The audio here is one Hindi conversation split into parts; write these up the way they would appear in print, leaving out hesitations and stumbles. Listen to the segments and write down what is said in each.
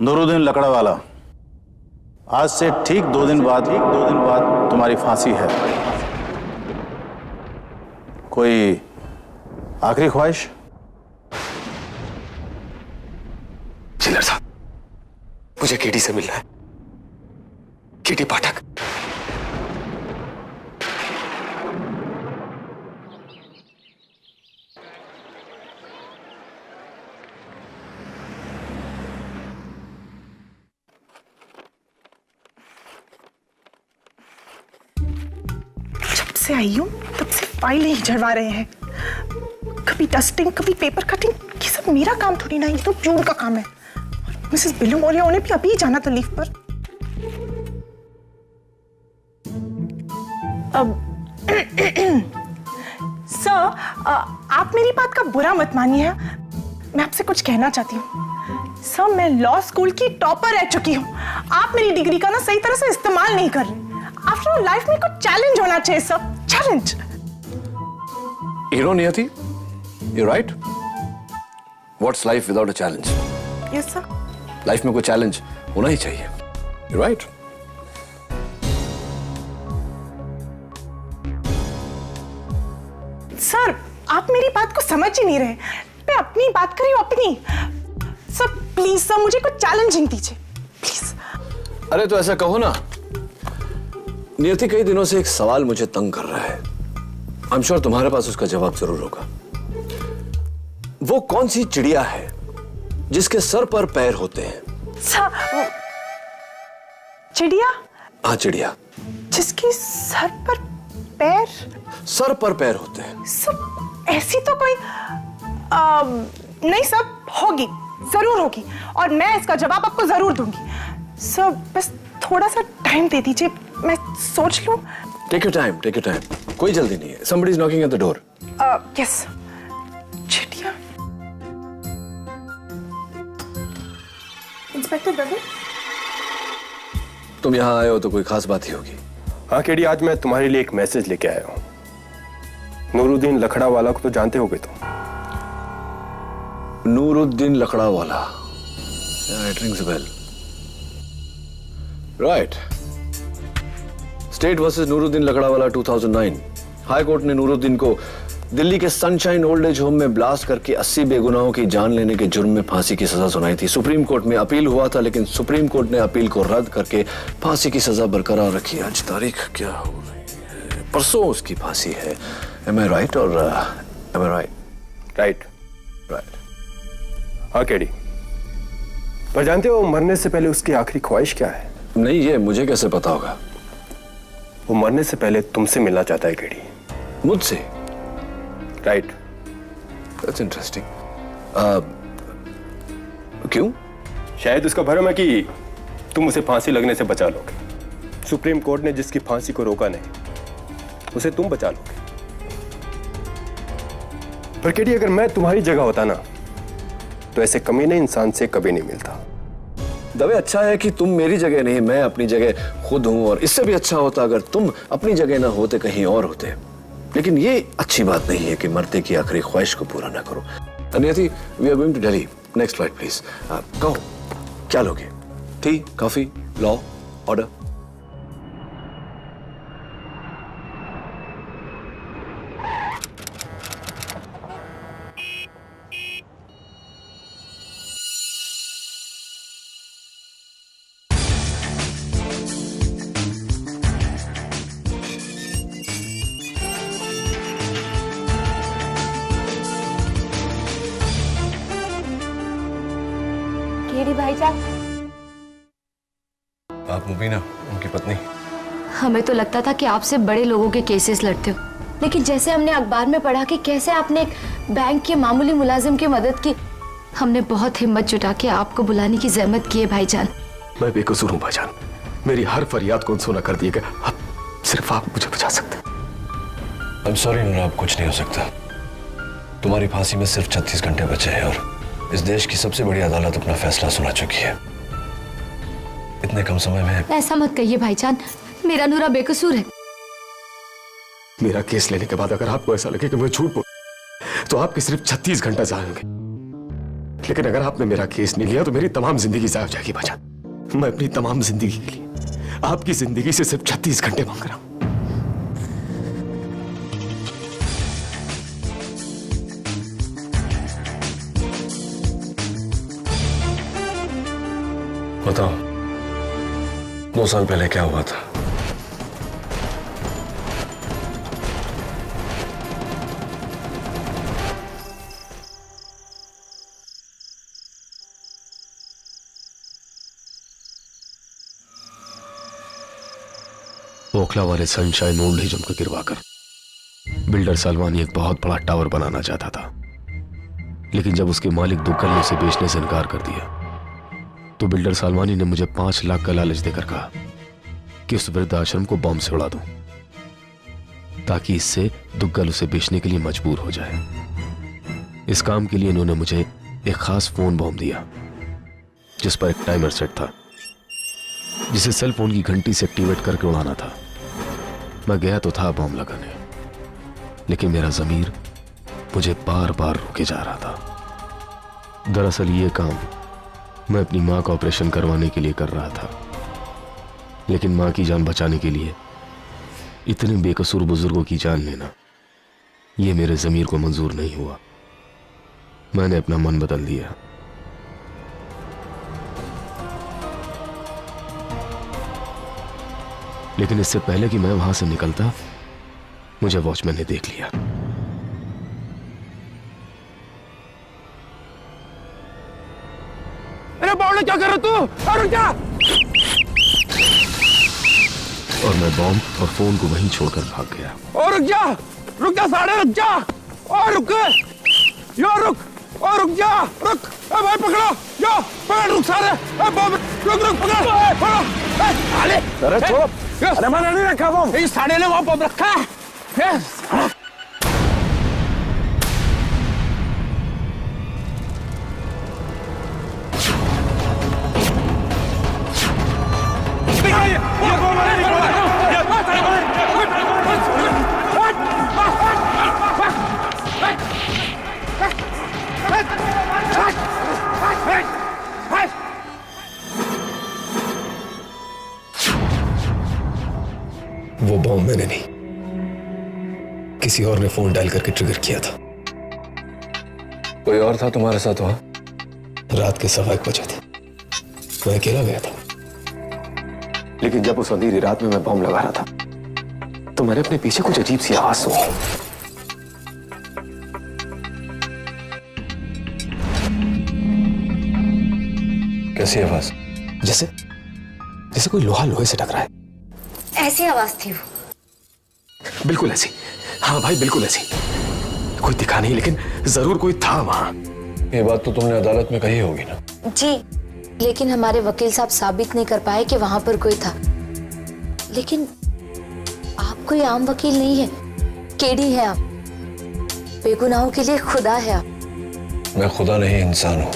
नूरुद्दीन लकड़ावाला, आज से ठीक 2 दिन बाद तुम्हारी फांसी है। कोई आखिरी ख्वाहिश? जिलर साहब, मुझे केटी से मिलना है। केटी पाठक। से आई हूँ तब से फाइल ही झड़वा रहे हैं। कभी डस्टिंग, कभी पेपर कटिंग। ये सब मेरा काम थोड़ी ना, ये तो प्यून का काम है। मिसेस बिल्लू मौर्य उन्हें भी अभी जाना था लीव पर। सर, आप मेरी बात का बुरा मत मानिए। मैं आपसे कुछ कहना चाहती हूँ। सर, मैं लॉ स्कूल की टॉपर रह चुकी हूँ। आप मेरी डिग्री का ना सही तरह से इस्तेमाल नहीं कर रहे। आफ्टर ऑल लाइफ में कुछ चैलेंज होना चाहिए sir, challenge. You know, Niyati, you're right. What's life without a challenge? Yes, sir. Life में कोई चैलेंज होना ही चाहिए। You're right. सर, आप मेरी बात को समझ ही नहीं रहे। मैं अपनी बात कर रही हूँ, अपनी। सर प्लीज सर, मुझे कुछ चैलेंजिंग दीजिए प्लीज। अरे तो ऐसा कहो ना। नियति, कई दिनों से एक सवाल मुझे तंग कर रहा है। आई एम श्योर तुम्हारे पास उसका जवाब जरूर होगा। वो कौन सी चिड़िया है जिसके सर पर पैर होते हैं? सर, चिड़िया? हाँ, चिड़िया जिसकी सर पर पैर? सर पर पैर होते हैं। सब ऐसी तो कोई नहीं सर, होगी, जरूर होगी, और मैं इसका जवाब आपको जरूर दूंगी। सर बस थोड़ा सा टाइम दे दीजिए, मैं सोच लूं। Take your time, take your time. कोई जल्दी नहीं है। somebody is knocking at the door. Yes. चिड़िया। इंस्पेक्टर दवे, तुम यहाँ आए हो तो कोई खास बात ही होगी। हाँ केडी, आज मैं तुम्हारे लिए एक मैसेज लेके आया हूँ। नूरुद्दीन लकड़ावाला को तो जानते होगे तुम। Nooruddin Lakdawala, it rings a bell. Right. State versus Nooruddin Lakdawala 2009। High court ने नूरुद्दीन को दिल्ली के सनशाइन ओल्ड एज होम में ब्लास्ट करके 80 बेगुनाहों की जान लेने के जुर्म में फांसी की सजा सुनाई थी। सुप्रीम कोर्ट में अपील हुआ था, लेकिन सुप्रीम कोर्ट ने अपील को रद्द करके फांसी की सजा बरकरार रखी। आज तारीख क्या हो रही है? परसों उसकी फांसी है। Am I right or am I right? Right. Right. हाँ केडी, पर जानते हो मरने से पहले उसकी आखिरी ख्वाहिश क्या है? नहीं, ये मुझे कैसे पता होगा? वो मरने से पहले तुमसे मिलना चाहता है केडी। मुझसे? राइट। That's interesting. क्यों? शायद उसका भरम है कि तुम उसे फांसी लगने से बचा लोगे। सुप्रीम कोर्ट ने जिसकी फांसी को रोका नहीं, उसे तुम बचा लोगे। पर केडी, अगर मैं तुम्हारी जगह होता ना, तो ऐसे कमीने इंसान से कभी नहीं मिलता। दवे, अच्छा है कि तुम मेरी जगह नहीं, मैं अपनी जगह खुद हूं, और इससे भी अच्छा होता अगर तुम अपनी जगह ना होते, कहीं और होते। लेकिन ये अच्छी बात नहीं है कि मरते की आखिरी ख्वाहिश को पूरा ना करो। Niyati, we are going to Delhi, next flight please. कहो क्या लोगे? Tea, coffee, law, order? भाईजान, आप मुबीना, उनकी पत्नी? हमें तो लगता था कि आपसे बड़े लोगों के केसेस लड़ते हो, लेकिन जैसे हमने अखबार में पढ़ा कि कैसे आपने एक बैंक के मामूली मुलाजिम की मदद की, हमने बहुत हिम्मत जुटा के आपको बुलाने की जहमत की है भाईजान। मैं बेकसूर हूँ भाईजान, मेरी हर फरियाद को अनसुना कर दिया गया। अब सिर्फ आप मुझे बचा सकते। आई एम सॉरी नूरा, अब कुछ नहीं हो सकता। तुम्हारी फांसी में सिर्फ 36 घंटे बचे हैं और इस देश की सबसे बड़ी अदालत अपना फैसला सुना चुकी है। इतने कम समय में ऐसा मत कहिए भाईजान, मेरा नूरा बेकसूर है। मेरा केस लेने के बाद अगर आपको ऐसा लगे कि मैं झूठ बोल, तो आपके सिर्फ 36 घंटा जाए होंगे, लेकिन अगर आपने मेरा केस नहीं लिया तो मेरी तमाम जिंदगी जाया हो जाएगी भाईजान। मैं अपनी तमाम जिंदगी के लिए आपकी जिंदगी से सिर्फ 36 घंटे मांग रहा हूं। बताओ, 2 साल पहले क्या हुआ था? ओखला वाले सनशाइन ओल्ड एज होम को गिरवाकर बिल्डर सालवानी एक बहुत बड़ा टावर बनाना चाहता था, लेकिन जब उसके मालिक दुग्गल ने उसे बेचने से इनकार कर दिया तो बिल्डर सालवानी ने मुझे 5 लाख का लालच देकर कहा कि उस वृद्धाश्रम को बॉम्ब से उड़ा दूं, ताकि इससे दुग्गल उसे बेचने के लिए मजबूर हो जाए। इस काम के लिए इन्होंने मुझे एक खास फोन बॉम्ब दिया जिस पर एक टाइमर सेट था, जिसे सेल फोन की घंटी से एक्टिवेट करके उड़ाना था। मैं गया तो था बॉम्ब लगाने, लेकिन मेरा ज़मीर मुझे बार बार रोके जा रहा था। दरअसल ये काम मैं अपनी मां का ऑपरेशन करवाने के लिए कर रहा था, लेकिन मां की जान बचाने के लिए इतने बेकसूर बुजुर्गों की जान लेना ये मेरे ज़मीर को मंजूर नहीं हुआ। मैंने अपना मन बदल दिया। लेकिन इससे पहले कि मैं वहां से निकलता, मुझे वॉचमैन ने देख लिया। अरे बावड़े, क्या कर रहा तू? और क्या? और मैं बॉम्ब और फोन को वहीं छोड़कर भाग गया। और रुक जा साढ़े, रुक जा, और रुक, यो रुक, और रुक जा, रुक, ए भाई पकड़ो, यो पकड़, रुक सारे, ए बॉम्ब, रुक पकड़ो, अरे अरे छोड़ो, अरे मैंने नहीं रखा बॉम्ब। इस साढ़े ने वहां बॉम्ब रखा है। वो बॉम्ब मैंने नहीं, किसी और ने फोन डायल करके ट्रिगर किया था। कोई और था तुम्हारे साथ वहां? रात के 1:15 बजे थे, मैं अकेला गया था। लेकिन जब उस अंधेरी रात में मैं बॉम्ब लगा रहा था तो मैंने अपने पीछे कुछ अजीब सी आवाज सुनी। कैसी आवाज? जैसे कोई लोहा लोहे से टकरा है। ऐसी आवाज थी वो। बिल्कुल ऐसी, हाँ भाई बिल्कुल ऐसी। कोई दिखा नहीं, लेकिन जरूर कोई था वहां। ये बात तो तुमने अदालत में कही होगी ना? जी, लेकिन हमारे वकील साहब साबित नहीं कर पाए कि वहां पर कोई था। लेकिन आप कोई आम वकील नहीं है, केडी है आप। बेगुनाहों के लिए खुदा है आप। मैं खुदा नहीं, इंसान हूं।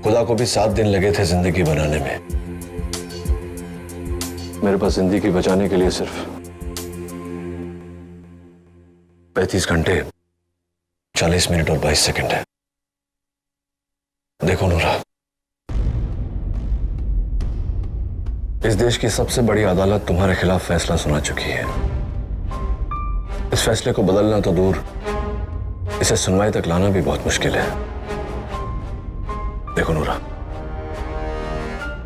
खुदा को भी 7 दिन लगे थे जिंदगी बनाने में। मेरे पास जिंदगी बचाने के लिए सिर्फ 35 घंटे 40 मिनट और 22 सेकंड है। देखो नूरा, इस देश की सबसे बड़ी अदालत तुम्हारे खिलाफ फैसला सुना चुकी है। इस फैसले को बदलना तो दूर, इसे सुनवाई तक लाना भी बहुत मुश्किल है। देखो नूरा,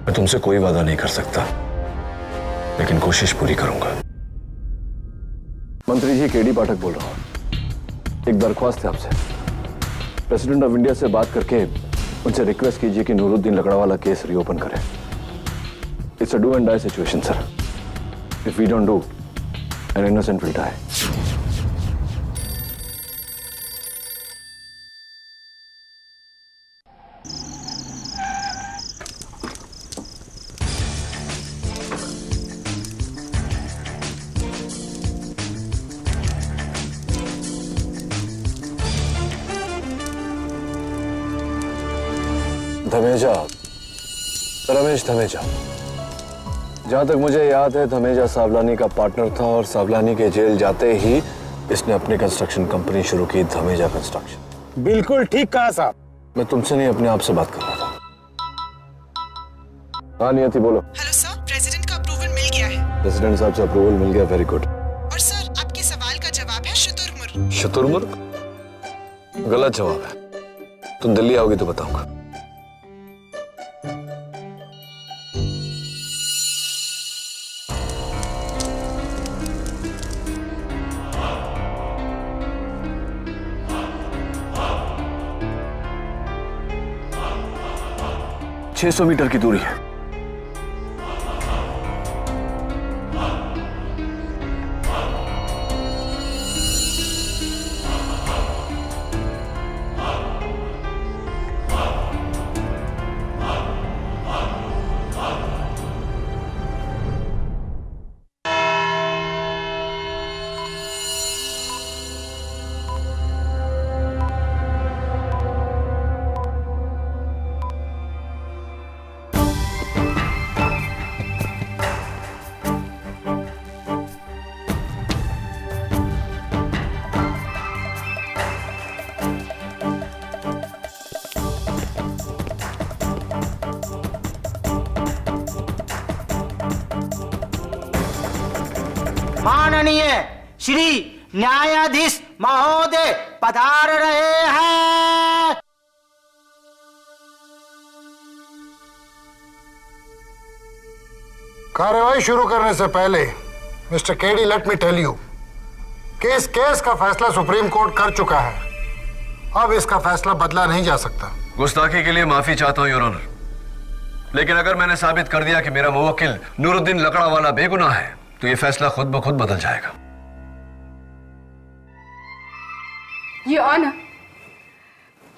मैं तुमसे कोई वादा नहीं कर सकता, लेकिन कोशिश पूरी करूंगा। मंत्री जी, केडी पाठक बोल रहा हूं। एक दरख्वास्त है आपसे। प्रेसिडेंट ऑफ इंडिया से बात करके उनसे रिक्वेस्ट कीजिए कि नूरुद्दीन लकड़ावाला केस रीओपन करें। It's a do and die situation sir. If we don't do, an innocent will die. Dhameja, Ramesh Dhameja. जहां तक मुझे याद है, धमेजा सावलानी का पार्टनर था और सावलानी के जेल जाते ही इसने अपनी कंस्ट्रक्शन कंपनी शुरू की, धमेजा कंस्ट्रक्शन। बिल्कुल ठीक कहा साहब। मैं तुमसे नहीं, अपने आप से बात कर रहा था। हाँ नियति, बोलो। हेलो सर, प्रेसिडेंट का अप्रूवल मिल गया है। प्रेसिडेंट साहब से अप्रूवल मिल गया, वेरी गुड। और सर, आपके सवाल का जवाब है शुतुरमुर्ग। शुतुरमुर्ग? गलत जवाब है। तुम दिल्ली आओगी तो बताऊंगा। छह 600 मीटर की दूरी है। माननीय श्री न्यायाधीश महोदय पधार रहे हैं। कार्यवाही शुरू करने से पहले mister KD, let me tell you कि इस केस का फैसला सुप्रीम कोर्ट कर चुका है। अब इसका फैसला बदला नहीं जा सकता। गुस्ताखी के लिए माफी चाहता हूं योर ऑनर, लेकिन अगर मैंने साबित कर दिया कि मेरा मुवक्किल नूरुद्दीन लकड़ावाला बेगुनाह है तो यह फैसला खुद ब खुद बदल जाएगा। ये ऑनर,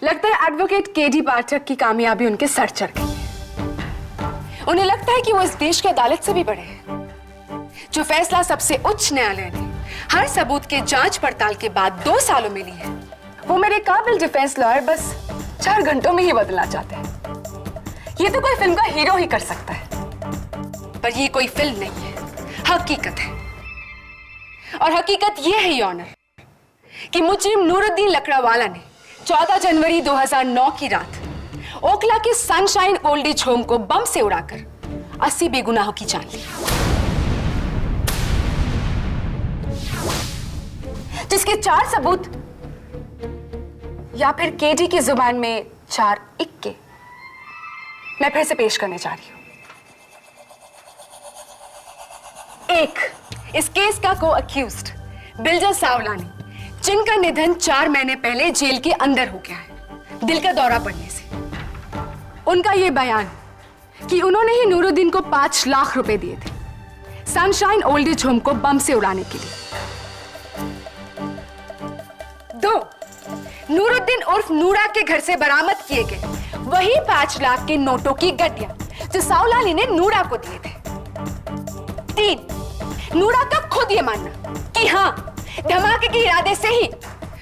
लगता है एडवोकेट केडी पाठक की कामयाबी उनके सर चढ़ गई है। उन्हें लगता है कि वो इस देश की अदालत से भी बड़े हैं। जो फैसला सबसे उच्च न्यायालय ने हर सबूत के जांच पड़ताल के बाद 2 सालों में ली है, वो मेरे काबिल डिफेंस लॉयर बस 4 घंटों में ही बदलना चाहते हैं। ये तो कोई फिल्म का हीरो ही कर सकता है, पर ये कोई फिल्म नहीं है, हकीकत है। और हकीकत यह है ऑनर कि मुजरिम नूरुद्दीन लकड़ावाला ने 14 जनवरी 2009 की रात ओखला के सनशाइन ओल्ड एज होम को बम से उड़ाकर 80 बेगुनाहों की जान ली, जिसके 4 सबूत या फिर केडी की जुबान में 4 इक्के मैं फिर से पेश करने जा रही हूं। 1, इस केस का को अक्यूज्ड बिल्डर सावलानी, जिनका निधन 4 महीने पहले जेल के अंदर हो गया है दिल का दौरा पड़ने से। उनका यह बयान कि उन्होंने ही नूरुद्दीन को 5 लाख रुपए दिए थे सनशाइन ओल्ड एज होम को बम से उड़ाने के लिए। 2, नूरुद्दीन उर्फ नूरा के घर से बरामद किए गए वही 5 लाख के नोटों की गड्डियां जो सावलानी ने नूरा को दिए थे। 3, नूरा का खुद ये मानना कि हां, धमाके के इरादे से ही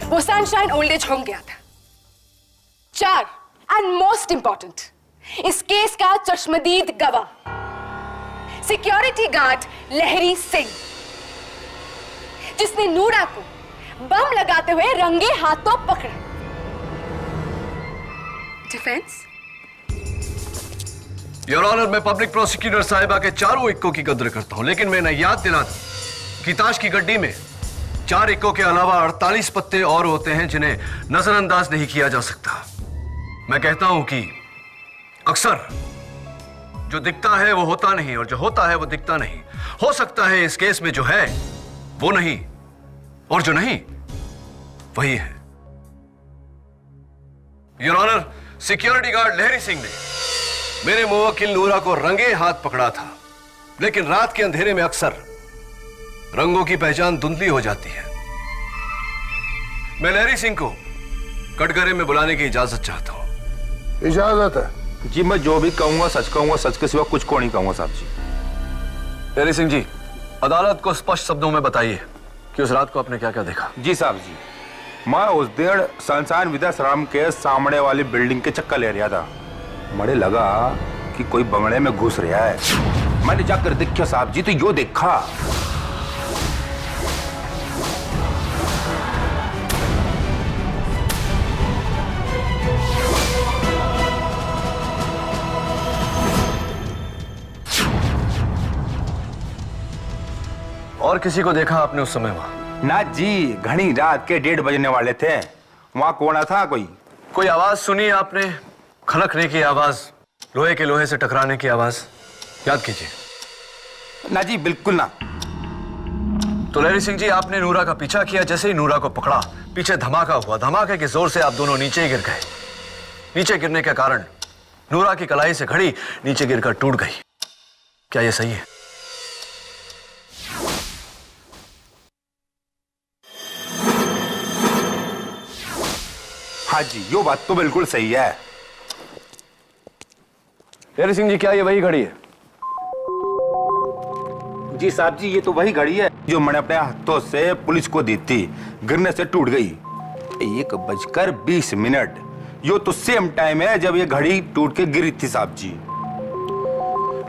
वो सनशाइन ओल्ड एज होम गया था। 4, एंड मोस्ट इंपॉर्टेंट, इस केस का चश्मदीद गवाह सिक्योरिटी गार्ड लहरी सिंह, जिसने नूरा को बम लगाते हुए रंगे हाथों पकड़ा। डिफेंस? योर ऑनर, मैं पब्लिक प्रोसिक्यूटर साहिबा के चारों इक्कों की कद्र करता हूं, लेकिन मैं इन्हें याद दिला दूं कि ताश की गड्डी में 4 इक्कों के अलावा 48 पत्ते और होते हैं जिन्हें नजरअंदाज नहीं किया जा सकता। मैं कहता हूं कि अक्सर जो दिखता है वो होता नहीं और जो होता है वो दिखता नहीं। हो सकता है इस केस में जो है वो नहीं और जो नहीं वही है। योर ऑनर, सिक्योरिटी गार्ड लहरी सिंह ने मेरे मुवक्किल नूरा को रंगे हाथ पकड़ा था, लेकिन रात के अंधेरे में अक्सर रंगों की पहचान धुंधली हो जाती है। मैं लहरी सिंह को कटघरे में बुलाने की इजाजत चाहता हूं। इजाजत है जी। मैं जो भी कहूंगा सच के सिवा कुछ को नहीं कहूंगा साहब जी। लहरी सिंह जी, अदालत को स्पष्ट शब्दों में बताइए कि उस रात को आपने क्या क्या देखा। जी साहब जी, मैं उस दिन सनशाइन विद्याश्रम के सामने वाली बिल्डिंग के चक्कर ले रहा था। मुझे लगा कि कोई बंगले में घुस रहा है। मैंने जाकर देखा साहब जी, तो यो देखा और किसी को देखा आपने उस समय वहां? ना जी, घनी रात के 1:30 बजने वाले थे। वहां कौन था? कोई आवाज सुनी आपने? खनकने की आवाज, लोहे के लोहे से टकराने की आवाज, याद कीजिए। ना जी, बिल्कुल ना। तो लहरी सिंह जी, आपने नूरा का पीछा किया। जैसे ही नूरा को पकड़ा, पीछे धमाका हुआ। धमाके के जोर से आप दोनों नीचे गिर गए। नीचे गिरने के कारण नूरा की कलाई से घड़ी नीचे गिरकर टूट गई। क्या यह सही है? हाँ जी, यो बात तो बिल्कुल सही है। लहरी सिंह जी, क्या ये वही घड़ी है? जी साहब जी, ये तो वही घड़ी है जो मैंने अपने हाथों से पुलिस को दी थी। गिरने से टूट गई। 1:20 यो तो सेम टाइम है जब ये घड़ी टूट के गिरी थी साहब जी।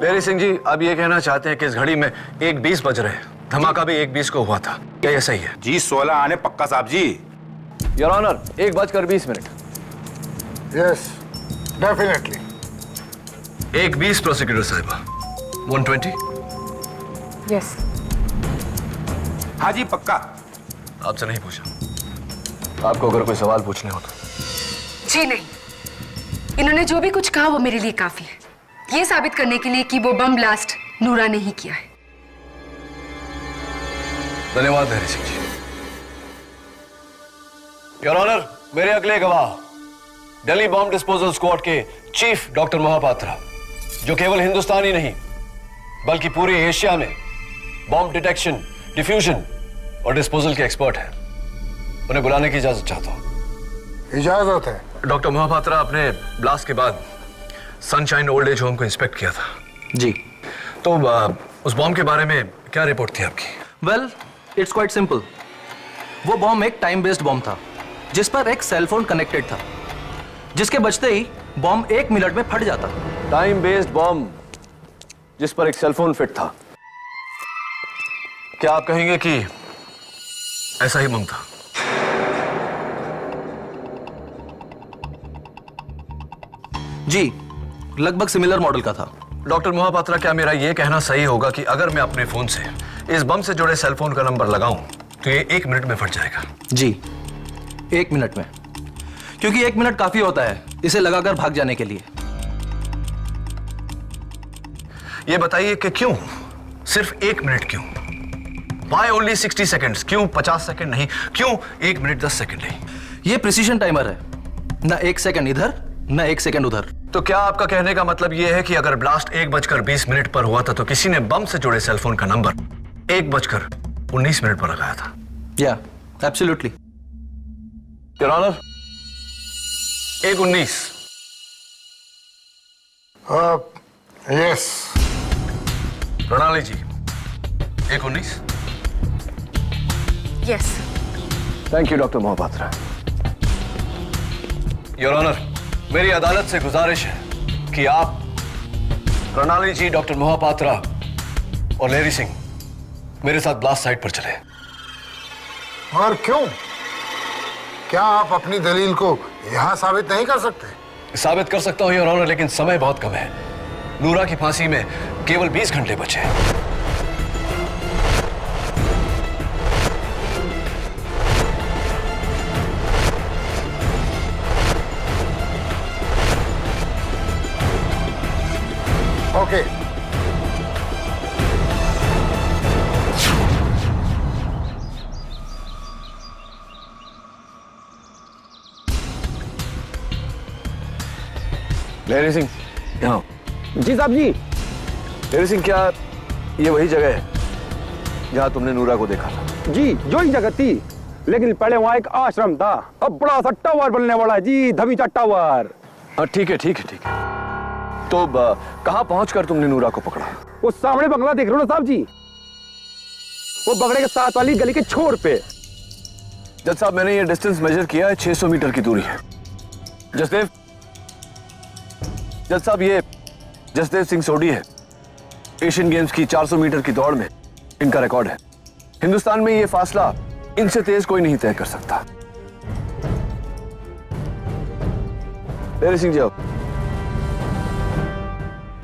लहरी सिंह जी, अब ये कहना चाहते हैं कि इस घड़ी में 1:20 बज रहे हैं। धमाका भी 1:20 को हुआ था। क्या ये सही है? जी, 16 आने पक्का साहब जी। Your honour, 1:20 yes, definitely. 1:20 prosecutor साहिबा। 1:20? यस। हाँ जी, पक्का। आपसे नहीं पूछा। आपको अगर कोई सवाल पूछने हो तो? जी नहीं, इन्होंने जो भी कुछ कहा वो मेरे लिए काफी है, ये साबित करने के लिए कि वो बम ब्लास्ट नूरा ने ही किया है। धन्यवाद लहरी सिंह जी। योर ऑनर, मेरे अगले गवाह दिल्ली बॉम्ब डिस्पोजल स्क्वाड के चीफ डॉक्टर मोहापात्रा, जो केवल हिंदुस्तान ही नहीं बल्कि पूरे एशिया में बॉम्ब डिटेक्शन, डिफ्यूजन और डिस्पोजल के एक्सपर्ट हैं, उन्हें बुलाने की इजाजत चाहता हूं। इजाजत है। डॉक्टर मोहापात्रा, आपने ब्लास्ट के बाद सनशाइन ओल्ड एज होम को इंस्पेक्ट किया था। जी। तो उस बॉम्ब के बारे में क्या रिपोर्ट थी आपकी? Well, it's quite simple. वो बॉम्ब एक टाइम बेस्ड बॉम्ब था जिस पर एक सेल फोन कनेक्टेड था, जिसके बजते ही बॉम्ब 1 मिनट में फट जाता। टाइम बेस्ड बॉम्ब जिस पर एक सेलफोन फिट था। क्या आप कहेंगे कि ऐसा ही बम था? जी, लगभग सिमिलर मॉडल का था। डॉक्टर मोहापात्रा, क्या मेरा यह कहना सही होगा कि अगर मैं अपने फोन से इस बम से जुड़े सेलफोन का नंबर लगाऊं तो ये 1 मिनट में फट जाएगा? जी, 1 मिनट में, क्योंकि 1 मिनट काफी होता है इसे लगाकर भाग जाने के लिए। ये बताइए कि क्यों सिर्फ 1 मिनट? क्यों? Why only 60 seconds? क्यों 50 सेकंड नहीं? क्यों 1 मिनट 10 सेकंड नहीं? ये प्रिसीजन टाइमर है, ना 1 सेकंड इधर ना 1 सेकंड उधर। तो क्या आपका कहने का मतलब यह है कि अगर ब्लास्ट 1:20 पर हुआ था तो किसी ने बम से जुड़े सेलफोन का नंबर 1:19 पर लगाया था? या, absolutely. Your honour, 1:19। Yes. Pranali ji, 1:19? Yes. Thank you doctor Mohapatra. Your honour, मेरी अदालत से गुजारिश है कि आप प्रणाली जी, डॉक्टर मोहापात्रा और लहरी सिंह मेरे साथ ब्लास्ट साइट पर चले। और क्यों? क्या आप अपनी दलील को यहाँ साबित नहीं कर सकते? साबित कर सकता हूं योर ऑनर, लेकिन समय बहुत कम है। नूरा की फांसी में केवल 20 घंटे बचे हैं। ओके, लहरी सिंह, यहाँ। जी साहब जी। लहरी सिंह, क्या ये वही जगह है जहाँ तुमने नूरा को देखा था? जी, जो ही जगह थी, लेकिन पहले वहाँ एक आश्रम था। अब बड़ा सा टावर बनने वाला है जी, धमीचा टावर। हाँ, ठीक है ठीक है ठीक है। तो कहाँ पहुंचकर तुमने नूरा को पकड़ा? वो सामने बंगला देख रहे हो ना साहब जी, वो बगड़े के साथ वाली गली के छोर पे। जज साहब, मैंने ये डिस्टेंस मेजर किया है, 600 मीटर की दूरी है। जसदेव, जज साहब, ये जसदेव सिंह सोडी है। एशियन गेम्स की 400 मीटर की दौड़ में इनका रिकॉर्ड है। हिंदुस्तान में ये फासला इनसे तेज कोई नहीं तय कर सकता। लहरी सिंह जी, आओ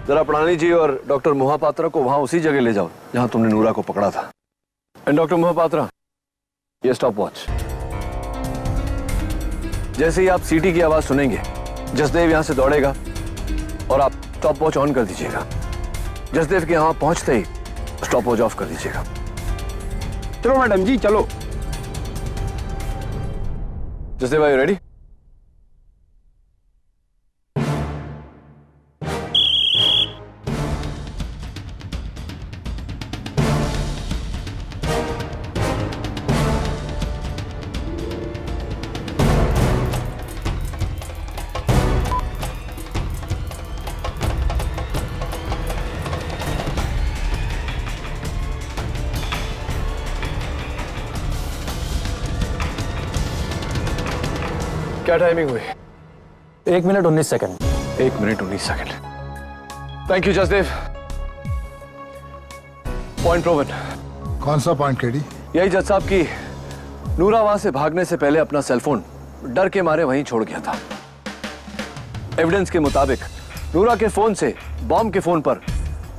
जरा प्रणाली जी और डॉक्टर मोहापात्रा को वहां उसी जगह ले जाओ जहां तुमने नूरा को पकड़ा था। एंड डॉक्टर मोहापात्रा, ये स्टॉप वॉच। जैसे ही आप सीटी की आवाज सुनेंगे, जसदेव यहां से दौड़ेगा और आप स्टॉप वॉच ऑन कर दीजिएगा। जसदेव के यहां पहुंचते ही स्टॉप वॉच ऑफ कर दीजिएगा। चलो मैडम जी, चलो। Jasdev, are you ready? क्या टाइमिंग हुई? 1 minute 19 second. 1 minute 19 second. Thank you Jasdev. Point proven. कौन सा पॉइंट केडी? यही जज साहब की नूरा वहां से भागने से पहले अपना सेलफोन डर के मारे वहीं छोड़ गया था। एविडेंस के मुताबिक नूरा के फोन से बॉम्ब के फोन पर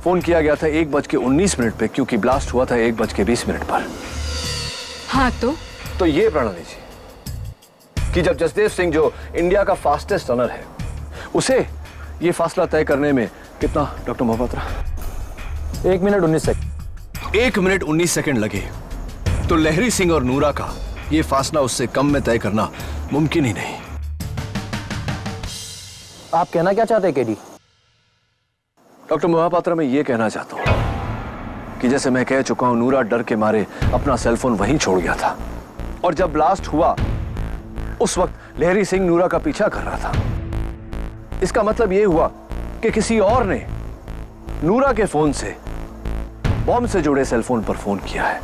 फोन किया गया था 1:19 पे, क्योंकि ब्लास्ट हुआ था 1:20 पर। हाँ तो ये प्रणाली जी कि जब जसदेव सिंह, जो इंडिया का फास्टेस्ट रनर है, उसे ये फासला तय करने में कितना, doctor Mohapatra? 1 minute 19 second. 1 minute 19 second लगे तो लहरी सिंह और नूरा का ये फासला उससे कम में तय करना मुमकिन ही नहीं। आप कहना क्या चाहते हैं केडी? डॉक्टर मोहपात्रा, मैं ये कहना चाहता हूं कि जैसे मैं कह चुका हूं, नूरा डर के मारे अपना सेलफोन वहीं छोड़ गया था और जब ब्लास्ट हुआ उस वक्त लहरी सिंह नूरा का पीछा कर रहा था। इसका मतलब यह हुआ कि किसी और ने नूरा के फोन से बॉम्ब से जुड़े सेलफोन पर फोन किया है।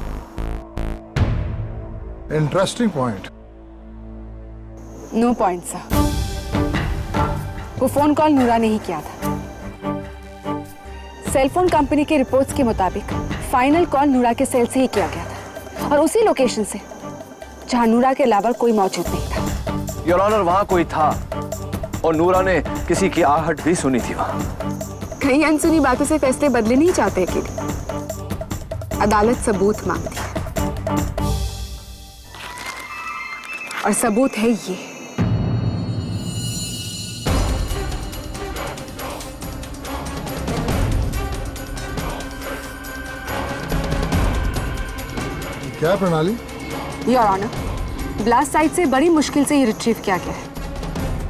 Interesting point. No point sir. वो फोन कॉल नूरा ने ही किया था। सेलफोन कंपनी के रिपोर्ट्स के मुताबिक फाइनल कॉल नूरा के सेल से ही किया गया था और उसी लोकेशन से जहां नूरा के अलावा कोई मौजूद नहीं था। योर ऑनर, वहां कोई था और नूरा ने किसी की आहट भी सुनी थी वहां। कहीं अनसुनी बातों से फैसले बदले नहीं चाहते केडी। अदालत सबूत मांगती है और सबूत है ये। क्या प्रणाली? योर ऑनर, ब्लास्ट साइट से बड़ी मुश्किल से ये रिट्रीव किया गया है।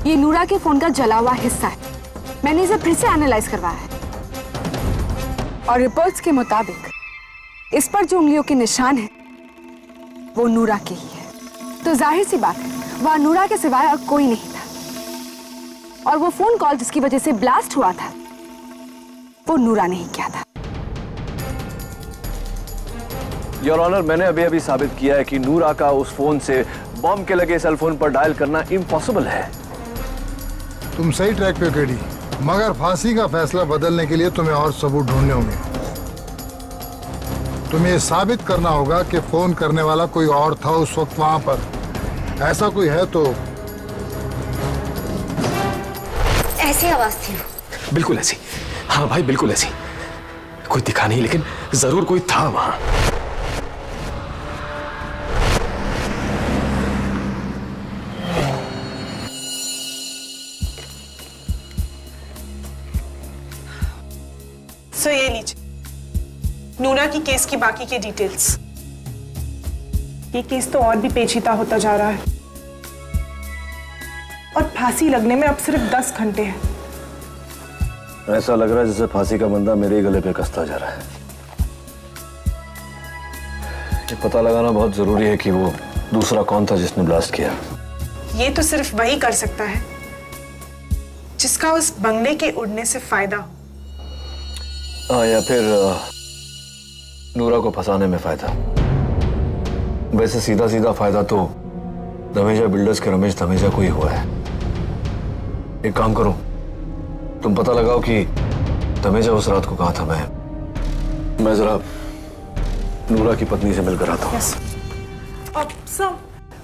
ये नूरा के फोन का जला हुआ हिस्सा है। मैंने इसे फिर से एनालाइज करवाया है और रिपोर्ट्स के मुताबिक इस पर जो उंगलियों के निशान हैं वो नूरा के ही है। तो जाहिर सी बात है, वहां नूरा के सिवाय और कोई नहीं था और वो फोन कॉल जिसकी वजह से ब्लास्ट हुआ था वो नूरा ने ही किया था। योर ऑनर, मैंने अभी अभी साबित किया है कि नूरा का उस फोन से बॉम्ब के लगे सेलफोन पर डायल करना इम्पॉसिबल है। तुम सही ट्रैक पे केडी, मगर फांसी का फैसला बदलने के लिए तुम्हें और सबूत ढूंढने होंगे। तुम्हें ये साबित करना होगा कि फोन करने वाला कोई और था उस वक्त वहां पर। ऐसा कोई है तो। ऐसी आवाज थी वो। बिल्कुल ऐसी। हाँ भाई बिल्कुल ऐसी। कोई दिखा नहीं लेकिन जरूर कोई था वहां। सो ये लीजिए नूरा की केस की बाकी के डिटेल्स। ये केस तो और भी पेचीदा होता जा रहा है और फांसी लगने में अब सिर्फ 10 घंटे हैं। ऐसा लग रहा है जैसे फांसी का बंदा मेरे ही गले पे कसता जा रहा है। ये पता लगाना बहुत जरूरी है कि वो दूसरा कौन था जिसने ब्लास्ट किया। ये तो सिर्फ वही कर सकता है जिसका उस बंगले के उड़ने से फायदा हो। या फिर नूरा को फंसाने में फायदा। वैसे सीधा सीधा फायदा तो धमेजा बिल्डर्स के रमेश धमेजा को ही हुआ है। एक काम करो, तुम पता लगाओ कि धमेजा उस रात को कहाँ था। मैं जरा नूरा की पत्नी से मिलकर आता हूँ। अब सर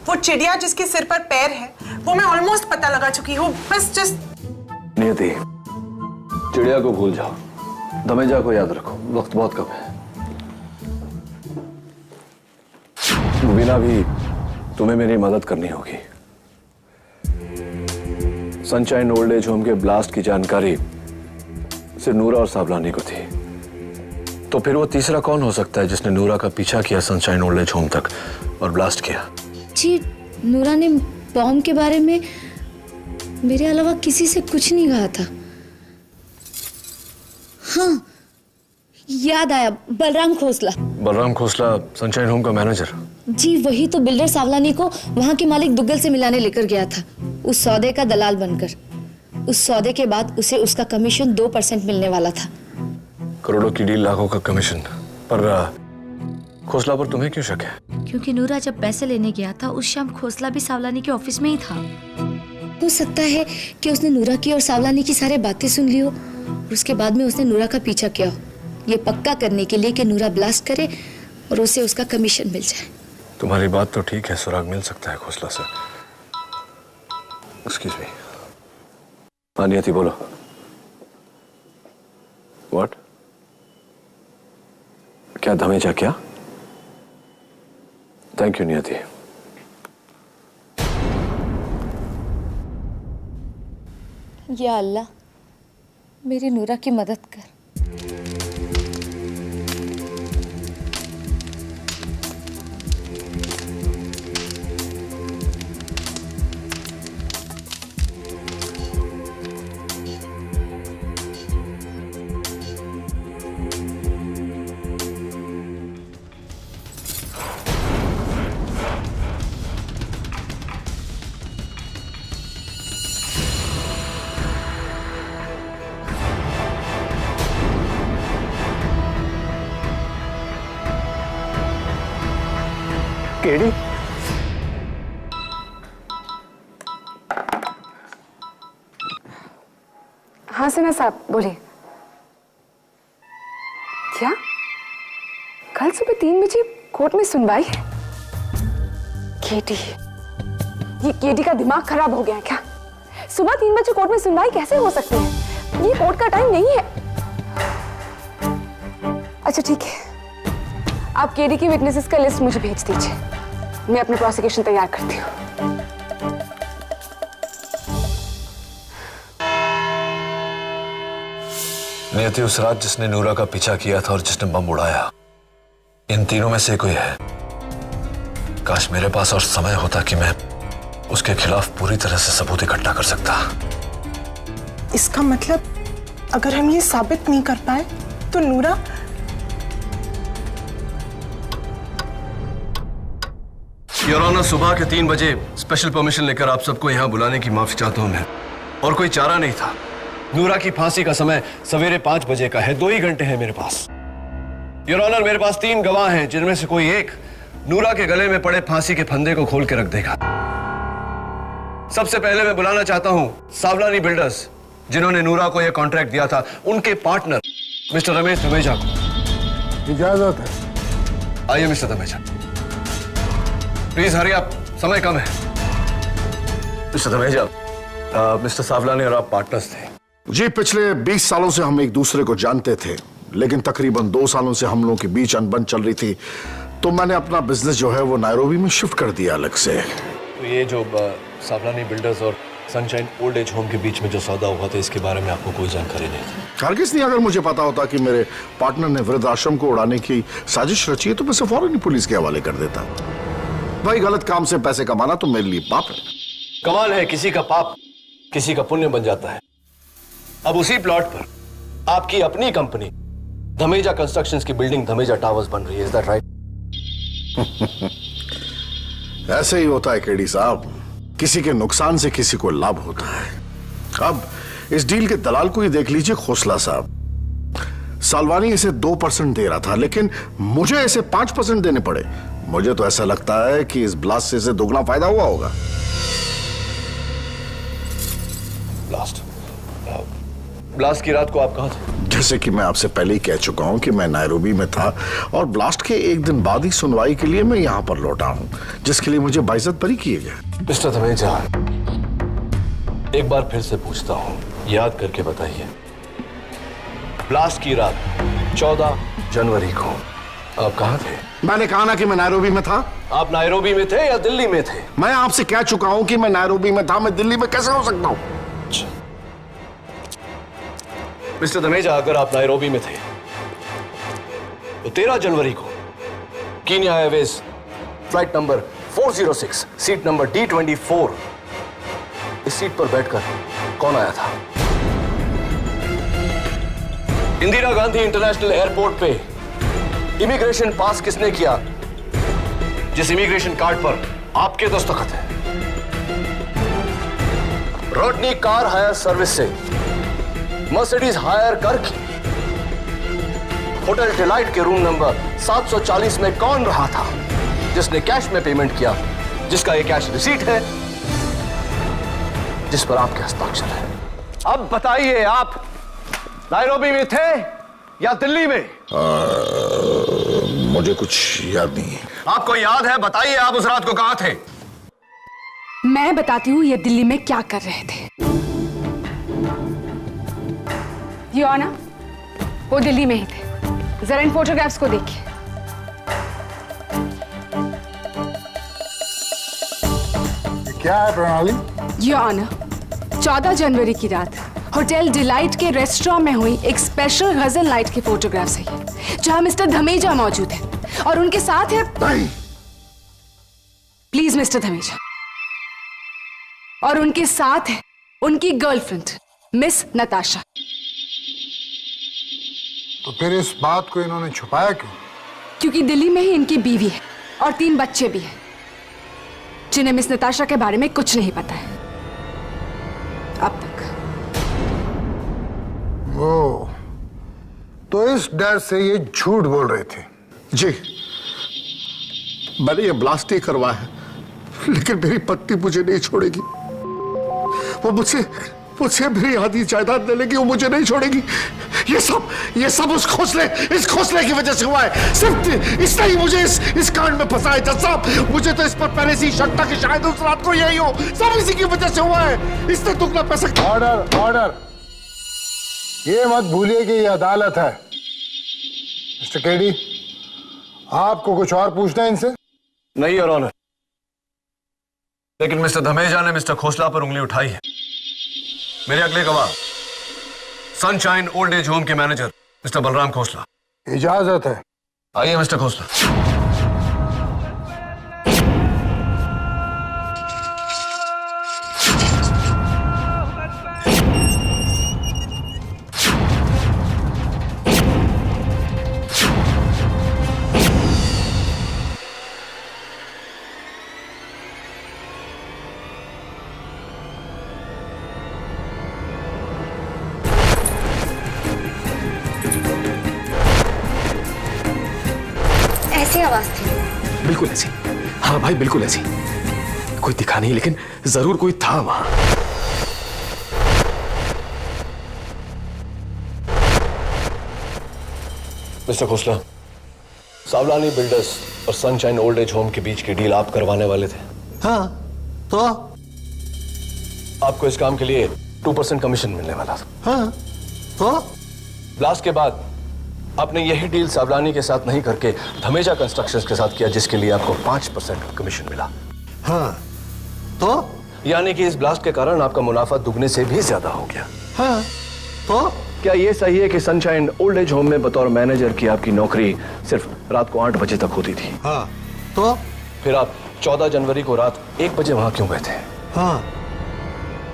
वो चिड़िया जिसके सिर पर पैर है वो मैं ऑलमोस्ट पता लगा चुकी हूँ। बस जस्ट नियति, चिड़िया को भूल जाओ, धमेजा को याद रखो। वक्त बहुत कम है। बिना भी तुम्हें मेरी मदद करनी होगी। सनशाइन ओल्ड एज होम के ब्लास्ट की जानकारी सिर्फ नूरा और सावलानी को थी। तो फिर वो तीसरा कौन हो सकता है जिसने नूरा का पीछा किया सनशाइन ओल्ड एज होम तक और ब्लास्ट किया? जी नूरा ने बॉम्ब के बारे में मेरे अलावा किसी से कुछ नहीं कहा था। हाँ याद आया, बलराम खोसला। बलराम खोसला सनशाइन होम का मैनेजर? जी वही तो बिल्डर सावलानी को वहां के मालिक दुग्गल से मिलाने लेकर गया था, उस सौदे का दलाल बनकर। उस सौदे के बाद उसे उसका कमीशन 2% मिलने वाला था। करोड़ों की डील, लाखों का कमीशन। पर खोसला पर तुम्हें क्यों शक है? क्योंकि नूरा जब पैसे लेने गया था उस शाम खोसला भी सावलानी के ऑफिस में ही था। हो सकता है कि उसने नूरा की और सावलानी की सारी बातें सुन ली हो और उसके बाद में उसने नूरा का पीछा किया हो, ये पक्का करने के लिए कि नूरा ब्लास्ट करे और उसे उसका कमीशन मिल जाए। तुम्हारी बात तो ठीक है, सुराग मिल सकता है खोसला से। Excuse me. हाँ नियति बोलो। व्हाट? क्या धमेजा? क्या? थैंक यू नियति। या अल्लाह मेरी नूरा की मदद कर। केडी? हाँ सिन्हा साहब बोलिए। क्या कल सुबह 3 बजे कोर्ट में सुनवाई है? केडी, ये केडी का दिमाग खराब हो गया है क्या? सुबह 3 बजे कोर्ट में सुनवाई कैसे हो सकती है? ये कोर्ट का टाइम नहीं है। अच्छा ठीक है, आप केडी की विटनेसेस का लिस्ट मुझे भेज दीजिए, मैं अपनी प्रोसिक्यूशन तैयार करती हूँ। नियति, उस रात जिसने नूरा का पीछा किया था और जिसने बम उड़ाया, इन तीनों में से कोई है। काश मेरे पास और समय होता कि मैं उसके खिलाफ पूरी तरह से सबूत इकट्ठा कर सकता। इसका मतलब अगर हम ये साबित नहीं कर पाए तो नूरा योर ऑनर, सुबह के 3 बजे स्पेशल परमिशन लेकर आप सबको यहाँ बुलाने की माफी चाहता हूँ मैं। और कोई चारा नहीं था। नूरा की फांसी का समय सवेरे 5 बजे का है, 2 ही घंटे हैं मेरे पास। योर ऑनर, मेरे पास 3 गवाह हैं जिनमें से कोई एक नूरा के गले में पड़े फांसी के फंदे को खोल के रख देगा। सबसे पहले मैं बुलाना चाहता हूं सावलानी बिल्डर्स, जिन्होंने नूरा को यह कॉन्ट्रैक्ट दिया था, उनके पार्टनर मिस्टर रमेश धमेजा को। इजाजत है। आइए मिस्टर धमेजा, प्लीज हरी आप, समय कम है। मिस्टर धमेजा, मिस्टर सावलानी और आप पार्टनर्स थे। जी, पिछले 20 सालों से हम एक दूसरे को जानते थे, लेकिन तकरीबन 2 सालों से हम लोगों के बीच अनबन चल रही थी, तो मैंने अपना बिजनेस जो है वो नायरोबी में शिफ्ट कर दिया अलग से। तो ये जो सावलानी बिल्डर्स और सनशाइन ओल्ड एज होम के बीच में जो सौदा हुआ था, इसके बारे में आपको कोई जानकारी नहीं थी? हरगिज़ नहीं। अगर मुझे पता होता कि मेरे पार्टनर ने वृद्ध आश्रम को उड़ाने की साजिश रची है तो मैं इसे फौरन ही पुलिस के हवाले कर देता। भाई, गलत काम से पैसे कमाना तो मेरे लिए पाप है। कमाल है, किसी का पाप किसी का पुण्य बन जाता है। अब उसी प्लॉट पर आपकी अपनी कंपनी धमेजा कंस्ट्रक्शंस की बिल्डिंग धमेजा टावर्स बन रही है, इज दैट राइट? ऐसे ही होता है केडी साहब, किसी के नुकसान से किसी को लाभ होता है। अब इस डील के दलाल को ही देख लीजिए, खोसला साहब। सालवानी इसे 2% दे रहा था, लेकिन मुझे इसे 5% देने पड़े। मुझे तो ऐसा लगता है कि इस ब्लास्ट से इसे दोगुना फायदा हुआ होगा। ब्लास्ट की रात को आप कहां थे? जैसे कि मैं आपसे पहले ही कह चुका हूं कि मैं नायरोबी में था और ब्लास्ट के एक दिन बाद ही सुनवाई के लिए मैं यहां पर लौटा हूं, जिसके लिए मुझे बाइज्जत बरी किए गए। मिस्टर धमेजा, एक बार फिर से पूछता हूं, याद करके बताइए, ब्लास्ट की रात 14 जनवरी को आप कहां थे? मैंने कहा ना कि मैं नायरोबी में था। आप नायरोबी में थे या दिल्ली में थे? मैं आपसे कह चुका हूं कि मैं नायरोबी में था, मैं दिल्ली में कैसे हो सकता हूं? मिस्टर धमेजा, अगर आप नायरोबी में थे तो 13 जनवरी को Kenya Airways flight number 406 seat number D24, इस सीट पर बैठकर कौन आया था? इंदिरा गांधी इंटरनेशनल एयरपोर्ट पे इमिग्रेशन पास किसने किया, जिस इमिग्रेशन कार्ड पर आपके दस्तखत है? रोडनी कार हायर सर्विस से मर्सिडीज हायर करके होटल डिलाइट के रूम नंबर 740 में कौन रहा था, जिसने कैश में पेमेंट किया, जिसका ये कैश रिसीट है, जिस पर आपके हस्ताक्षर है? अब बताइए, आप नायरोबी में थे या दिल्ली में? मुझे कुछ याद नहीं है। आपको याद है? बताइए, आप उस रात को कहां थे? मैं बताती हूँ ये दिल्ली में क्या कर रहे थे। योर ऑनर, वो दिल्ली में ही थे। जरा इन फोटोग्राफ्स को देखिए। क्या है प्रणाली? योर ऑनर, 14 जनवरी की रात होटल डिलाइट के रेस्टोरेंट में हुई एक स्पेशल गजल नाइट की फोटोग्राफ्स है ये, जहां मिस्टर धमेजा मौजूद है और उनके साथ है। नहीं। प्लीज मिस्टर धमेजा, और उनके साथ है उनकी गर्लफ्रेंड मिस नताशा। तो फिर इस बात को इन्होंने छुपाया क्यों? क्योंकि दिल्ली में ही इनकी बीवी है और 3 बच्चे भी हैं, जिन्हें मिस नताशा के बारे में कुछ नहीं पता है अब तक। वो तो इस डर से ये झूठ बोल रहे थे। जी, मैंने ये ब्लास्ट ही करवाया है, लेकिन मेरी पत्नी मुझे नहीं छोड़ेगी। वो मुझसे मेरी आधी जायदाद ले लेगी, वो मुझे नहीं छोड़ेगी। ये सब इस खोसले की वजह से हुआ है। सिर्फ इसने ही मुझे इस कांड में फंसा है। जज साहब, मुझे तो इस पर पहले से ही शक था कि शायद उस रात को यही हो। सब इसी की वजह से हुआ है। इसने दुगना पैसा। ऑर्डर। ये मत भूलिए कि ये अदालत है। मिस्टर केडी, आपको कुछ और पूछना है इनसे? नहीं योर ऑनर, लेकिन मिस्टर धमेजा ने मिस्टर खोसला पर उंगली उठाई है। मेरे अगले गवाह सनशाइन ओल्ड एज होम के मैनेजर मिस्टर बलराम खोसला। इजाजत है। आइए मिस्टर खोसला। ऐसी आवाज थी? बिल्कुल ऐसी। हाँ भाई, बिल्कुल ऐसी। कोई दिखा नहीं, लेकिन जरूर कोई था वहां। मिस्टर खोसला, सावलानी बिल्डर्स और सनशाइन ओल्ड एज होम के बीच की डील आप करवाने वाले थे। हाँ, तो आपको इस काम के लिए 2% कमीशन मिलने वाला था। हाँ, तो ब्लास्ट के बाद आपने यही डील सावलानी के साथ नहीं करके धमेजा कंस्ट्रक्शंस के साथ किया, जिसके लिए आपको 5% कमीशन मिला। हाँ, तो यानी कि इस ब्लास्ट के कारण आपका मुनाफा दुगने से भी ज्यादा हो गया। हाँ, तो क्या यह सही है कि सनशाइन ओल्ड एज होम में बतौर मैनेजर की आपकी नौकरी सिर्फ रात को 8 बजे तक होती थी? हाँ, तो फिर आप 14 जनवरी को रात 1 बजे वहां क्यों गए थे? हाँ,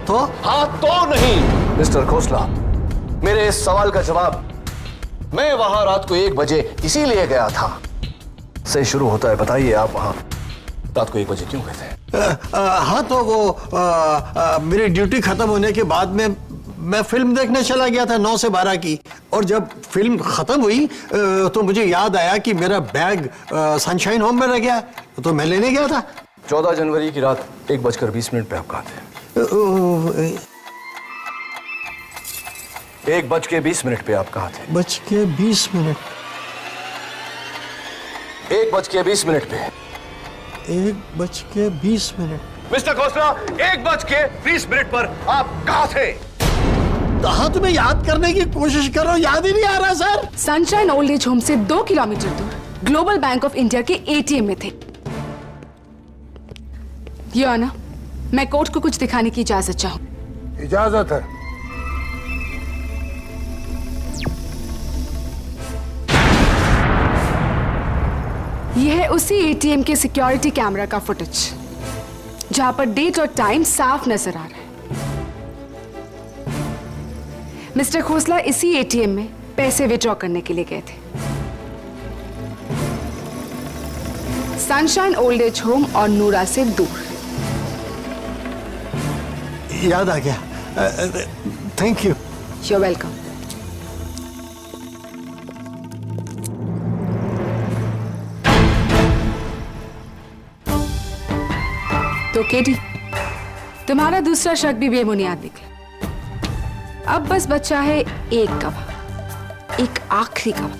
तो हाँ तो नहीं मिस्टर खोसला, मेरे इस सवाल का जवाब, मैं वहां रात को 1 बजे इसीलिए गया था से शुरू होता है। बताइए आप वहां रात को 1 बजे क्यों गए थे? हाँ, तो वो मेरी ड्यूटी खत्म होने के बाद में मैं फिल्म देखने चला गया था 9 से 12 की, और जब फिल्म खत्म हुई तो मुझे याद आया कि मेरा बैग सनशाइन होम में रह गया, तो मैं लेने गया था। 14 जनवरी की रात 1:20 पे आप कहाँ थे? 1:20 पे आप कहाँ थे? 1:20 1:20 पे 1:20 मिस्टर खोसला, 1:20 पर आप कहाँ थे? हाँ, तुम्हें याद करने की कोशिश करो, याद ही नहीं आ रहा sir. Sunshine old age home से 2 किलोमीटर दूर ग्लोबल बैंक ऑफ इंडिया के एटीएम में थे। योर ऑनर, मैं कोर्ट को कुछ दिखाने की इजाजत चाहूं। इजाजत है। यह है उसी एटीएम के सिक्योरिटी कैमरा का फुटेज, जहां पर डेट और टाइम साफ नजर आ रहा है। मिस्टर खोसला इसी एटीएम में पैसे विड्रॉ करने के लिए गए थे। सनशाइन ओल्ड एज होम और नूरा से दूर। याद आ गया, thank you. You are welcome. तो केटी, तुम्हारा दूसरा शक भी बेबुनियाद निकला। अब बस बचा है एक गवाह, एक आखिरी गवाह,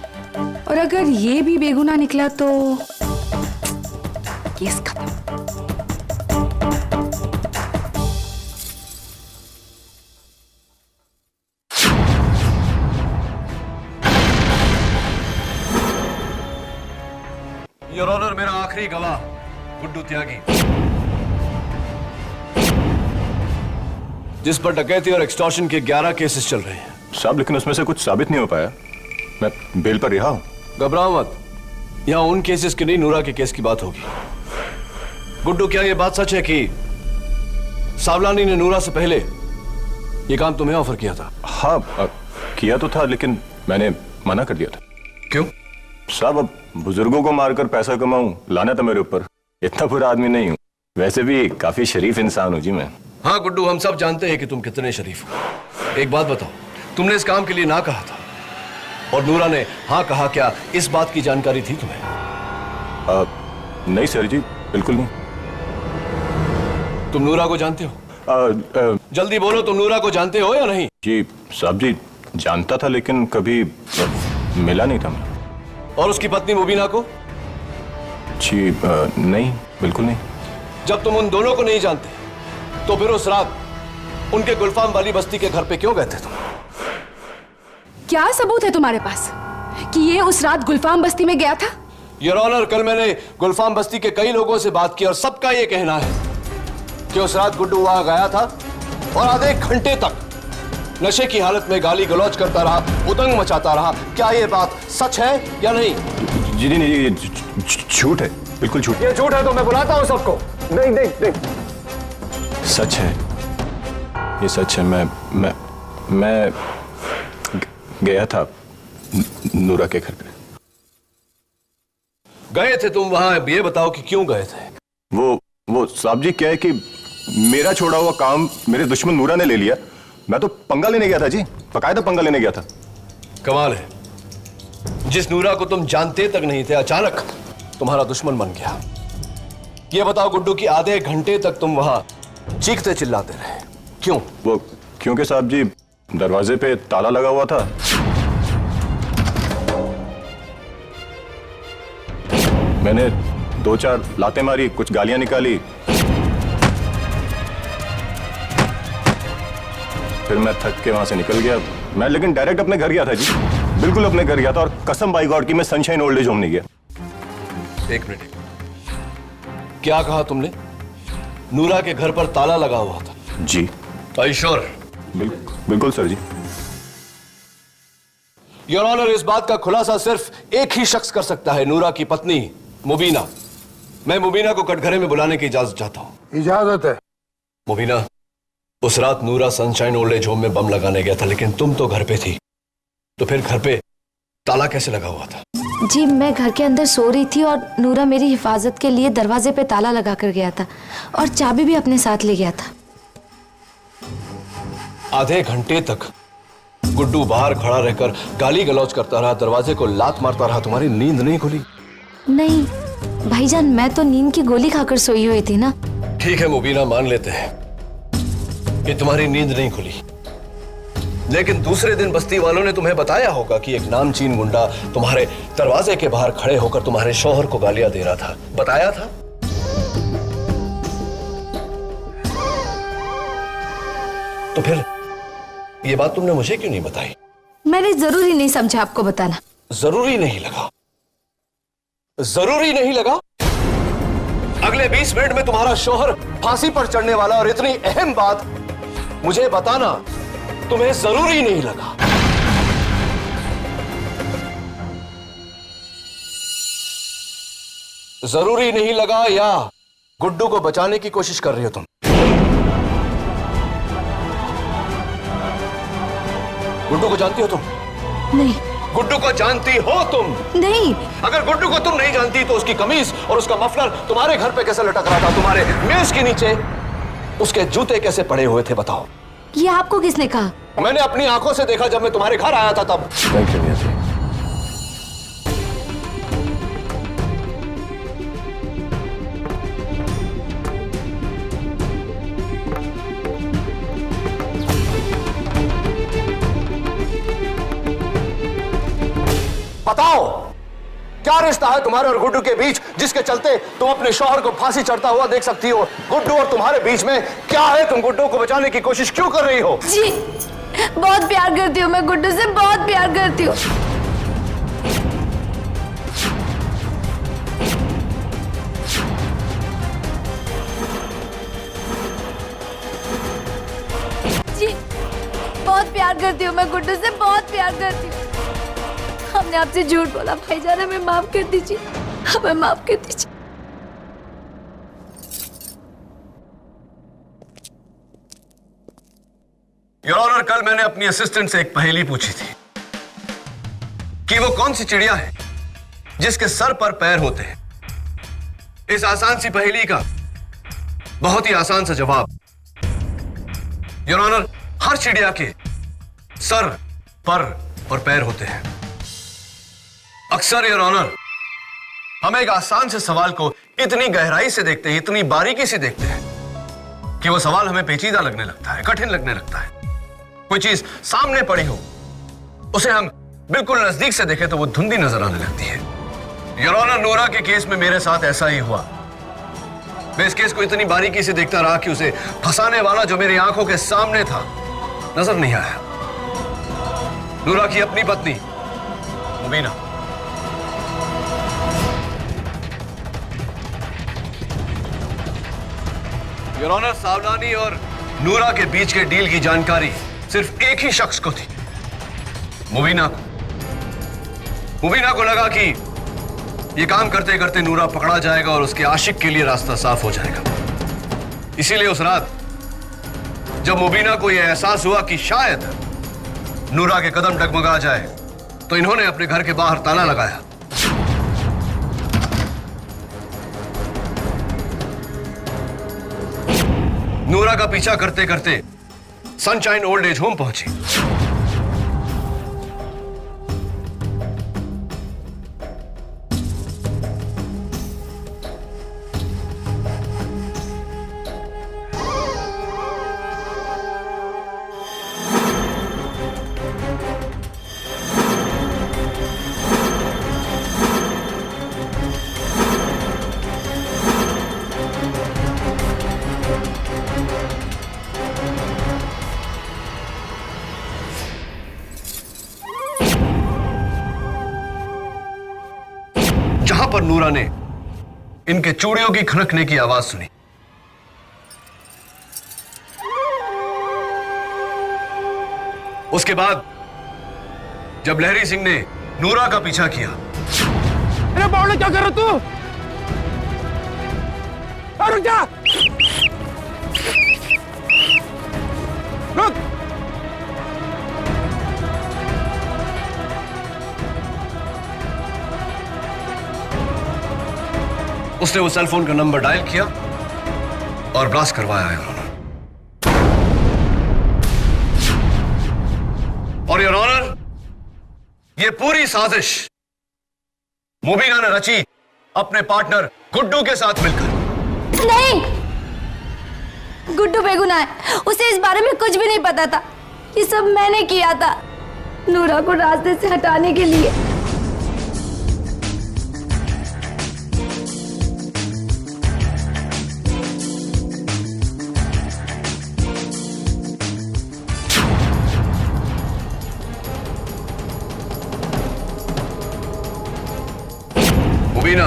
और अगर ये भी बेगुनाह निकला तो केस खत्म। योर ऑनर, मेरा आखिरी गवाह गुड्डू त्यागी, जिस पर डकैती और एक्सटॉर्शन के 11 केसेस चल रहे हैं। साहब, लेकिन उसमें से कुछ साबित नहीं हो पाया। मैं बेल पर रिहा हूं। घबराओ मत, यहां उन केसेस की नहीं, नूरा के केस की बात होगी। गुड्डू, क्या यह बात सच है कि सावलानी ने नूरा से पहले यह काम तुम्हें ऑफर किया था? हाँ, किया तो था, लेकिन मैंने मना कर दिया था। क्यों? साहब, अब बुजुर्गों को मारकर पैसा कमाऊं, लाना था मेरे ऊपर। इतना बुरा आदमी नहीं हूं, वैसे भी काफी शरीफ इंसान हूं जी मैं। हाँ गुड्डू, हम सब जानते हैं कि तुम कितने शरीफ हो। एक बात बताओ, तुमने इस काम के लिए ना कहा था और नूरा ने हाँ कहा, क्या इस बात की जानकारी थी तुम्हें? नहीं सर जी, बिल्कुल नहीं। तुम नूरा को जानते हो? जल्दी बोलो, तुम नूरा को जानते हो या नहीं? जी साहब जी, जानता था, लेकिन कभी मिला नहीं था मैं। और उसकी पत्नी मुबीना को? जी नहीं, बिल्कुल नहीं। जब तुम उन दोनों को नहीं जानते तो फिर उस रात उनके गुलफाम वाली बस्ती के घर पे क्यों गए थे तुम? क्या सबूत है तुम्हारे पास कि ये उस रात गुलफाम बस्ती में गया था? योर ऑनर, कल मैंने गुलफाम बस्ती के कई लोगों से बात की और सबका ये कहना है कि उस रात गुड्डू वहां गया था और आधे घंटे तक नशे की हालत में गाली गलौज करता रहा, उतंग मचाता रहा। क्या ये बात सच है या नहीं? जी नहीं, ये झूठ है, बिल्कुल झूठ। ये झूठ है तो मैं बुलाता हूं सबको। नहीं नहीं नहीं, सच है, ये सच है। मैं गया था नूरा के घर पे। गए थे तुम वहां, ये बताओ कि क्यों गए थे? वो साहब जी, क्या है कि मेरा छोड़ा हुआ काम मेरे दुश्मन नूरा ने ले लिया। मैं तो पंगा लेने गया था जी, बकायदा पंगा लेने गया था। कमाल है, जिस नूरा को तुम जानते तक नहीं थे अचानक तुम्हारा दुश्मन बन गया। ये बताओ गुड्डू कि आधे घंटे तक तुम वहां चीखते चिल्लाते रहे, क्यों? वो क्योंकि साहब जी दरवाजे पे ताला लगा हुआ था। मैंने 2-4 लातें मारी, कुछ गालियां निकाली, फिर मैं थक के वहां से निकल गया। मैं लेकिन डायरेक्ट अपने घर गया था जी, बिल्कुल अपने घर गया था, और कसम बाई गॉड की मैं सनशाइन ओल्ड एज होम नहीं गया। एक मिनट, क्या कहा तुमने? नूरा के घर पर ताला लगा हुआ था? जी। Are you sure? बिल्कुल सर जी। योर ऑनर, इस बात का खुलासा सिर्फ एक ही शख्स कर सकता है, नूरा की पत्नी मुबीना। मैं मुबीना को कटघरे में बुलाने की इजाजत चाहता हूं। इजाजत है। मुबीना, उस रात नूरा सनशाइन ओल्ड एज होम में बम लगाने गया था, लेकिन तुम तो घर पे थी, तो फिर घर पे ताला कैसे लगा हुआ था? जी, मैं घर के अंदर सो रही थी और नूरा मेरी हिफाजत के लिए दरवाजे पे ताला लगा कर गया था और चाबी भी अपने साथ ले गया था। आधे घंटे तक गुड्डू बाहर खड़ा रहकर गाली गलौज करता रहा, दरवाजे को लात मारता रहा, तुम्हारी नींद नहीं खुली? नहीं भाईजान, मैं तो नींद की गोली खाकर सोई हुई थी ना। ठीक है मुबीना, मान लेते हैं कि तुम्हारी नींद नहीं खुली, लेकिन दूसरे दिन बस्ती वालों ने तुम्हें बताया होगा कि एक नामचीन गुंडा तुम्हारे दरवाजे के बाहर खड़े होकर तुम्हारे शौहर को गालियां दे रहा था। बताया था? तो फिर ये बात तुमने मुझे क्यों नहीं बताई? मैंने जरूरी नहीं समझा आपको बताना। जरूरी नहीं लगा? जरूरी नहीं लगा? अगले 20 मिनट में तुम्हारा शौहर फांसी पर चढ़ने वाला, और इतनी अहम बात मुझे बताना तुम्हें जरूरी नहीं लगा? जरूरी नहीं लगा, या गुड्डू को बचाने की कोशिश कर रही हो तुम? गुड्डू को जानती हो तुम? नहीं। गुड्डू को जानती हो तुम? नहीं। अगर गुड्डू को तुम नहीं जानती तो उसकी कमीज और उसका मफलर तुम्हारे घर पे कैसे लटक रहा था? तुम्हारे मेज के नीचे उसके जूते कैसे पड़े हुए थे? बताओ। ये आपको किसने कहा? मैंने अपनी आंखों से देखा जब मैं तुम्हारे घर आया था तब। बताओ, क्या रिश्ता है तुम्हारे और गुड्डू के बीच जिसके चलते तुम अपने शौहर को फांसी चढ़ता हुआ देख सकती हो? गुड्डू और तुम्हारे बीच में क्या है? तुम गुड्डू को बचाने की कोशिश क्यों कर रही हो? जी, बहुत प्यार करती हूँ मैं गुड्डू से, बहुत प्यार करती हूँ। जी, बहुत प्यार करती हूँ मैं गुड्डू से, बहुत प्यार करती हूँ। हमने आपसे झूठ बोला भाईजान, हमें माफ कर दीजिए, हमें माफ कर दीजिए। योर ऑनर, कल मैंने अपनी असिस्टेंट से एक पहेली पूछी थी कि वो कौन सी चिड़िया है जिसके सर पर पैर होते हैं। इस आसान सी पहेली का बहुत ही आसान सा जवाब, योर ऑनर, हर चिड़िया के सर, पर और पैर होते हैं। अक्सर योर ऑनर, हम एक आसान से सवाल को इतनी गहराई से देखते हैं, इतनी बारीकी से देखते हैं कि वो सवाल हमें पेचीदा लगने लगता है, कठिन लगने लगता है। कोई चीज सामने पड़ी हो, उसे हम बिल्कुल नजदीक से देखें तो वो धुंधली नजर आने लगती है। योर ऑनर, नूरा के केस में मेरे साथ ऐसा ही हुआ। मैं इस केस को इतनी बारीकी से देखता रहा कि उसे फंसाने वाला जो मेरी आंखों के सामने था नजर नहीं आया। नूरा की अपनी पत्नी मुबीना। योर ऑनर, सावलानी और नूरा के बीच के डील की जानकारी सिर्फ एक ही शख्स को थी, मुबीना को। मुबीना को लगा कि ये काम करते करते नूरा पकड़ा जाएगा और उसके आशिक के लिए रास्ता साफ हो जाएगा। इसीलिए उस रात जब मुबीना को यह एहसास हुआ कि शायद नूरा के कदम डगमगा जाए, तो इन्होंने अपने घर के बाहर ताला लगाया। नूरा का पीछा करते करते सनशाइन ओल्ड एज होम पहुंची। नूरा ने इनके चूड़ियों की खनकने की आवाज सुनी। उसके बाद जब लहरी सिंह ने नूरा का पीछा किया। अरे बावड़े, क्या कर रहा तू? रुक जा, रुक। उसने वो सेल फोन का नंबर डायल किया और ब्लास्ट करवाया योर ऑनर। और योर ऑनर, ये पूरी साजिश मुबीना ने रची अपने पार्टनर गुड्डू के साथ मिलकर। नहीं, गुड्डू बेगुनाह है, उसे इस बारे में कुछ भी नहीं पता था। ये सब मैंने किया था नूरा को रास्ते से हटाने के लिए। मुबीना,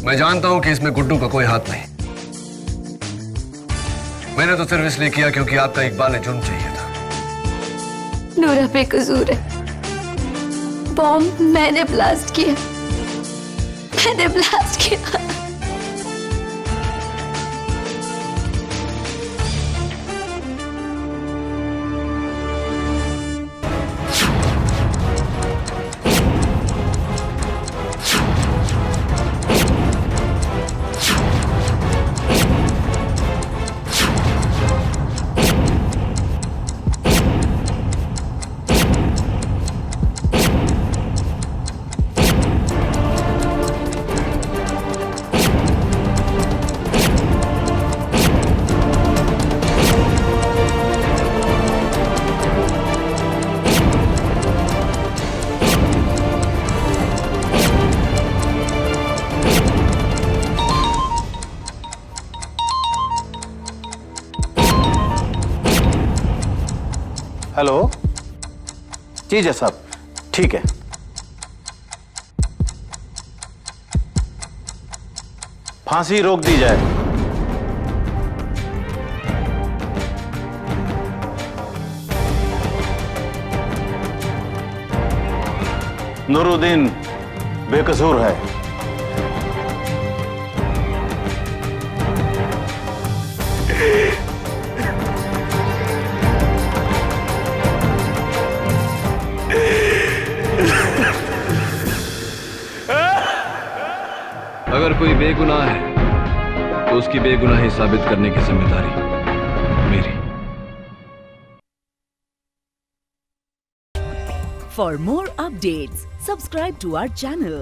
मैं जानता हूं कि इसमें गुड्डू का कोई हाथ नहीं। मैंने तो सिर्फ इसलिए किया क्योंकि आपका इकबाल ने जुर्म चाहिए था। नूरा बेकसूर है। बॉम्ब मैंने ब्लास्ट किया, मैंने ब्लास्ट किया। हेलो जी जय साहब, ठीक है। फांसी रोक दी जाए। नूरुद्दीन बेकसूर है। अगर कोई बेगुनाह है तो उसकी बेगुनाही साबित करने की जिम्मेदारी मेरी। For more updates, subscribe to our channel,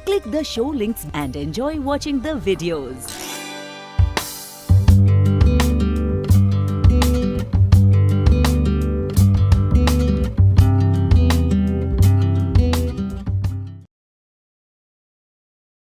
click the show links and enjoy watching the videos.